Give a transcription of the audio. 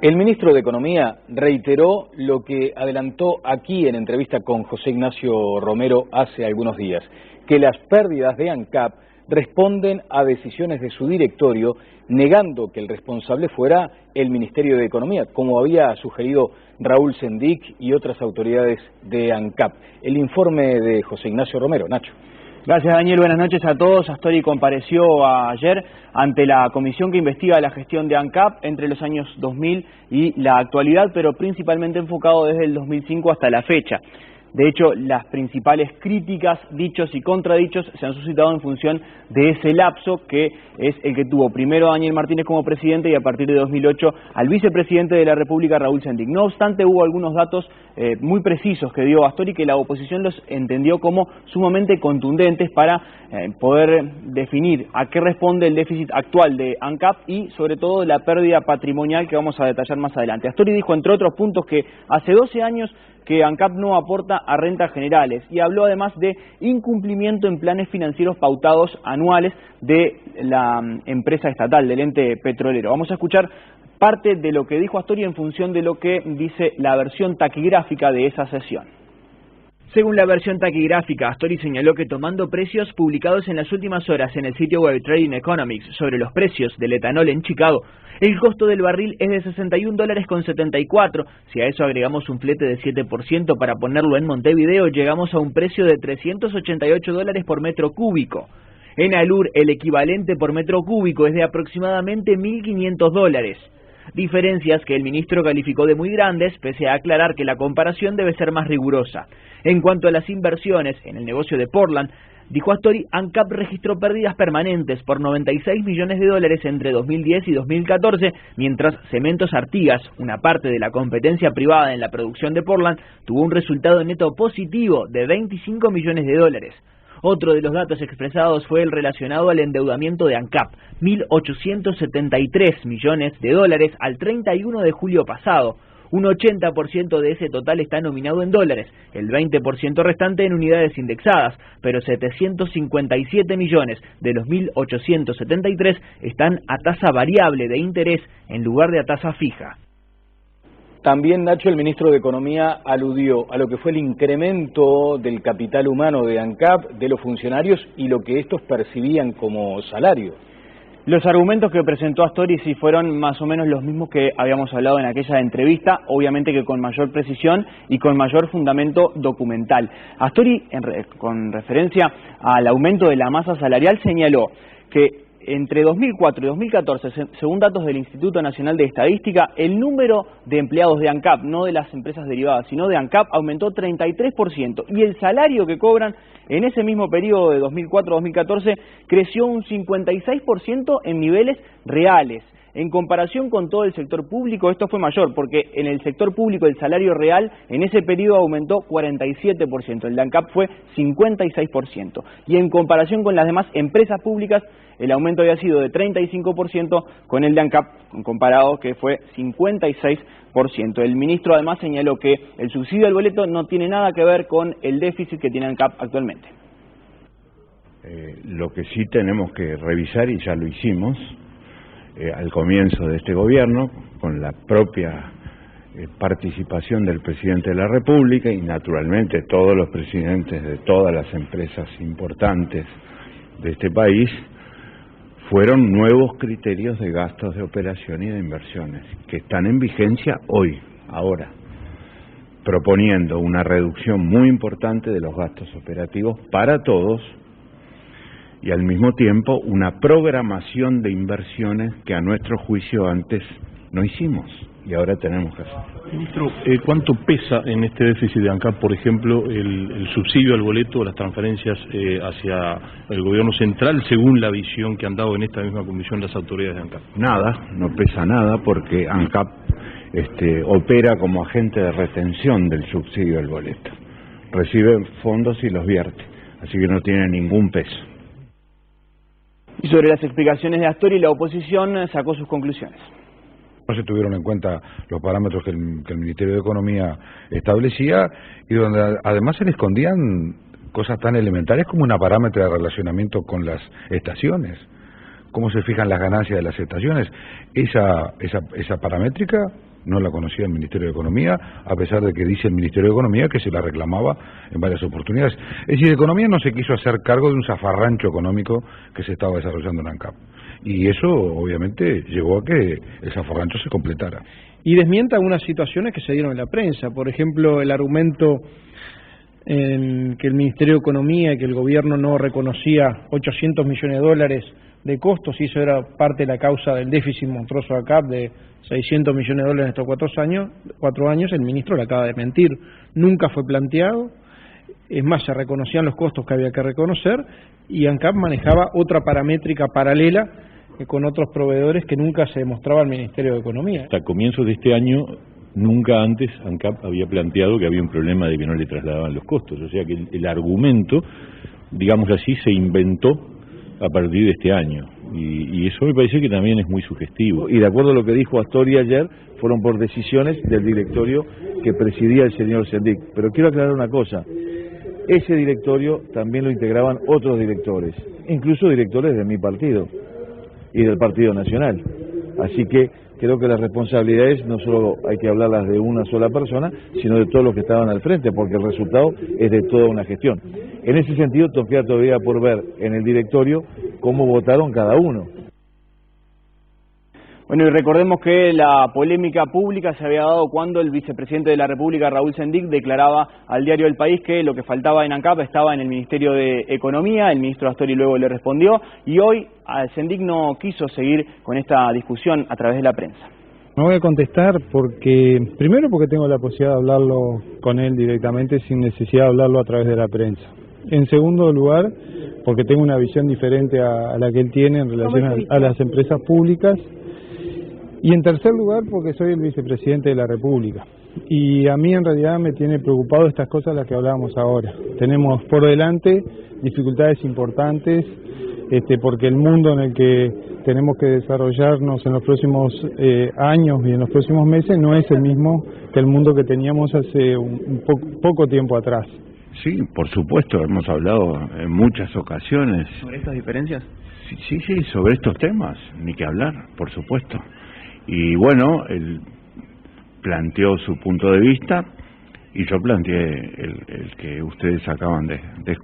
El ministro de Economía reiteró lo que adelantó aquí en entrevista con José Ignacio Romero hace algunos días, que las pérdidas de ANCAP responden a decisiones de su directorio, negando que el responsable fuera el Ministerio de Economía, como había sugerido Raúl Sendic y otras autoridades de ANCAP. El informe de José Ignacio Romero. Nacho. Gracias, Daniel. Buenas noches a todos. Astori compareció ayer ante la comisión que investiga la gestión de ANCAP entre los años 2000 y la actualidad, pero principalmente enfocado desde el 2005 hasta la fecha. De hecho, las principales críticas, dichos y contradichos se han suscitado en función de ese lapso que es el que tuvo primero Daniel Martínez como presidente y a partir de 2008 al vicepresidente de la República, Raúl Sendic. No obstante, hubo algunos datos muy precisos que dio Astori que la oposición los entendió como sumamente contundentes para poder definir a qué responde el déficit actual de ANCAP y sobre todo la pérdida patrimonial que vamos a detallar más adelante. Astori dijo, entre otros puntos, que hace 12 años que ANCAP no aporta a rentas generales y habló además de incumplimiento en planes financieros pautados anuales de la empresa estatal, del ente petrolero. Vamos a escuchar parte de lo que dijo Astori en función de lo que dice la versión taquigráfica de esa sesión. Según la versión taquigráfica, Astori señaló que tomando precios publicados en las últimas horas en el sitio web Trading Economics sobre los precios del etanol en Chicago, el costo del barril es de $61.74. Si a eso agregamos un flete de 7% para ponerlo en Montevideo, llegamos a un precio de $388 por metro cúbico. En Alur, el equivalente por metro cúbico es de aproximadamente $1.500. Diferencias que el ministro calificó de muy grandes, pese a aclarar que la comparación debe ser más rigurosa. En cuanto a las inversiones en el negocio de Portland, dijo Astori, ANCAP registró pérdidas permanentes por $96 millones entre 2010 y 2014, mientras Cementos Artigas, una parte de la competencia privada en la producción de Portland, tuvo un resultado neto positivo de $25 millones. Otro de los datos expresados fue el relacionado al endeudamiento de ANCAP, $1.873 millones al 31 de julio pasado. Un 80% de ese total está nominado en dólares, el 20% restante en unidades indexadas, pero 757 millones de los 1.873 están a tasa variable de interés en lugar de a tasa fija. También, Nacho, el ministro de Economía aludió a lo que fue el incremento del capital humano de ANCAP, de los funcionarios y lo que estos percibían como salario. Los argumentos que presentó Astori sí fueron más o menos los mismos que habíamos hablado en aquella entrevista, obviamente que con mayor precisión y con mayor fundamento documental. Astori, con referencia al aumento de la masa salarial, señaló que entre 2004 y 2014, según datos del Instituto Nacional de Estadística, el número de empleados de ANCAP, no de las empresas derivadas, sino de ANCAP, aumentó 33%, y el salario que cobran en ese mismo periodo de 2004-2014 creció un 56% en niveles reales. En comparación con todo el sector público, esto fue mayor, porque en el sector público el salario real en ese periodo aumentó 47%, el de ANCAP fue 56%. Y en comparación con las demás empresas públicas, el aumento había sido de 35%, con el de ANCAP comparado que fue 56%. El ministro además señaló que el subsidio al boleto no tiene nada que ver con el déficit que tiene ANCAP actualmente. Lo que sí tenemos que revisar, y ya lo hicimos, al comienzo de este gobierno, con la propia participación del presidente de la República y naturalmente todos los presidentes de todas las empresas importantes de este país, fueron nuevos criterios de gastos de operación y de inversiones que están en vigencia hoy, ahora, proponiendo una reducción muy importante de los gastos operativos para todos, y al mismo tiempo una programación de inversiones que a nuestro juicio antes no hicimos y ahora tenemos que hacer. Ministro, ¿cuánto pesa en este déficit de ANCAP, por ejemplo, el subsidio al boleto, las transferencias hacia el gobierno central, según la visión que han dado en esta misma comisión las autoridades de ANCAP? Nada, no pesa nada, porque ANCAP opera como agente de retención del subsidio al boleto. Recibe fondos y los vierte, así que no tiene ningún peso. Y sobre las explicaciones de Astori, la oposición sacó sus conclusiones. No se tuvieron en cuenta los parámetros que el Ministerio de Economía establecía y donde además se le escondían cosas tan elementales como una parámetro de relacionamiento con las estaciones. ¿Cómo se fijan las ganancias de las estaciones? Esa paramétrica no la conocía el Ministerio de Economía, a pesar de que dice el Ministerio de Economía que se la reclamaba en varias oportunidades. Es decir, Economía no se quiso hacer cargo de un zafarrancho económico que se estaba desarrollando en ANCAP. Y eso, obviamente, llevó a que el zafarrancho se completara. Y desmienta algunas situaciones que se dieron en la prensa. Por ejemplo, el argumento en que el Ministerio de Economía y que el gobierno no reconocía 800 millones de dólares de costos, y eso era parte de la causa del déficit monstruoso de ANCAP de 600 millones de dólares en estos 4 años, el ministro le acaba de mentir. Nunca fue planteado, es más, se reconocían los costos que había que reconocer, y ANCAP manejaba otra paramétrica paralela con otros proveedores que nunca se demostraba al Ministerio de Economía. Hasta comienzos de este año, nunca antes ANCAP había planteado que había un problema de que no le trasladaban los costos, o sea que el argumento, digamos así, se inventó a partir de este año, y eso me parece que también es muy sugestivo. Y de acuerdo a lo que dijo Astori ayer, fueron por decisiones del directorio que presidía el señor Sendik. Pero quiero aclarar una cosa, ese directorio también lo integraban otros directores, incluso directores de mi partido y del Partido Nacional. Así que creo que las responsabilidades no solo hay que hablarlas de una sola persona, sino de todos los que estaban al frente, porque el resultado es de toda una gestión. En ese sentido, queda todavía por ver en el directorio cómo votaron cada uno. Bueno, y recordemos que la polémica pública se había dado cuando el vicepresidente de la República, Raúl Sendik, declaraba al diario El País que lo que faltaba en ANCAP estaba en el Ministerio de Economía. El ministro Astori luego le respondió, y hoy Sendik no quiso seguir con esta discusión a través de la prensa. No voy a contestar primero porque tengo la posibilidad de hablarlo con él directamente sin necesidad de hablarlo a través de la prensa. En segundo lugar, porque tengo una visión diferente a la que él tiene en relación a las empresas públicas. Y en tercer lugar, porque soy el vicepresidente de la República. Y a mí en realidad me tiene preocupado estas cosas las que hablábamos ahora. Tenemos por delante dificultades importantes, porque el mundo en el que tenemos que desarrollarnos en los próximos años y en los próximos meses no es el mismo que el mundo que teníamos hace poco tiempo atrás. Sí, por supuesto, hemos hablado en muchas ocasiones. ¿Sobre estas diferencias? Sí, sobre estos temas, ni que hablar, por supuesto. Y bueno, él planteó su punto de vista y yo planteé el que ustedes acaban de